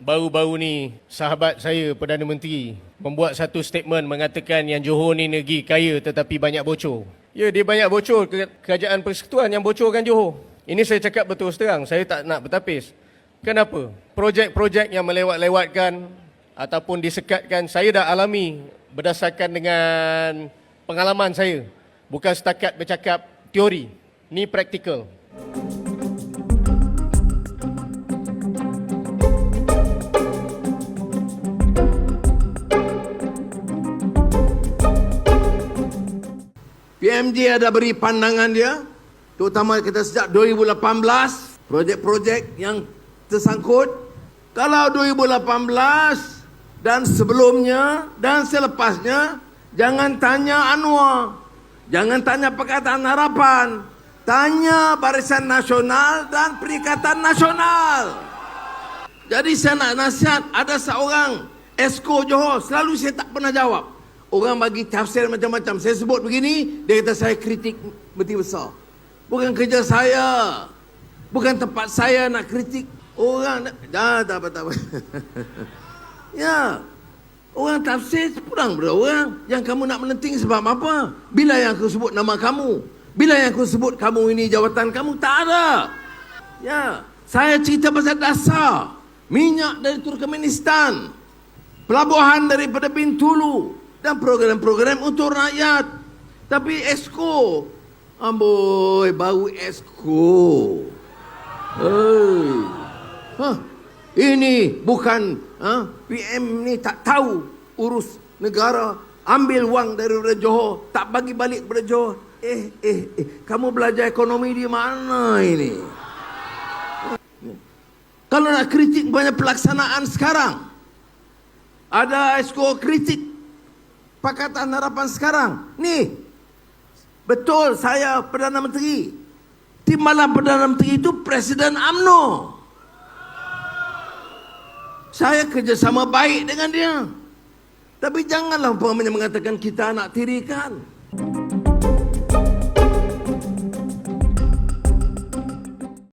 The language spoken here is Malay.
Baru-baru ni sahabat saya Perdana Menteri membuat satu statement mengatakan yang Johor ni negeri kaya tetapi banyak bocor. Ya, dia banyak bocor, kerajaan persekutuan yang bocorkan Johor. Ini saya cakap betul terang, saya tak nak bertapis. Kenapa? Projek-projek yang melewat-lewatkan ataupun disekatkan, saya dah alami berdasarkan dengan pengalaman saya. Bukan setakat bercakap teori, ni praktikal. PMJ ada beri pandangan dia, terutama kita sejak 2018, projek-projek yang tersangkut. Kalau 2018 dan sebelumnya dan selepasnya, jangan tanya Anwar, jangan tanya Pakatan Harapan, tanya Barisan Nasional dan Perikatan Nasional. Jadi saya nak nasihat, ada seorang Esko Johor, selalu saya tak pernah jawab. Orang bagi tafsir macam-macam. Saya sebut begini, dia kata saya kritik Menteri Besar. Bukan kerja saya. Bukan tempat saya nak kritik orang. Tak apa. Ya. Orang tafsir pulang pada orang. Yang kamu nak melenting sebab apa? Bila yang aku sebut nama kamu? Bila yang aku sebut kamu ini jawatan kamu? Tak ada. Ya. Saya cerita pasal dasar. Minyak dari Turkmenistan. Pelabuhan daripada Bintulu. Dan program-program untuk rakyat. Tapi Esko, amboi, baru Esko. Ini bukan PM ni tak tahu urus negara. Ambil wang dari Johor, tak bagi balik kepada Johor. Kamu belajar ekonomi di mana ini? Kalau nak kritik banyak pelaksanaan sekarang. Ada Esko kritik Pakatan Harapan sekarang. Ni, betul saya Perdana Menteri. Timbalan Perdana Menteri itu Presiden UMNO. Saya kerjasama baik dengan dia. Tapi janganlah umpamanya mengatakan kita nak tirikan.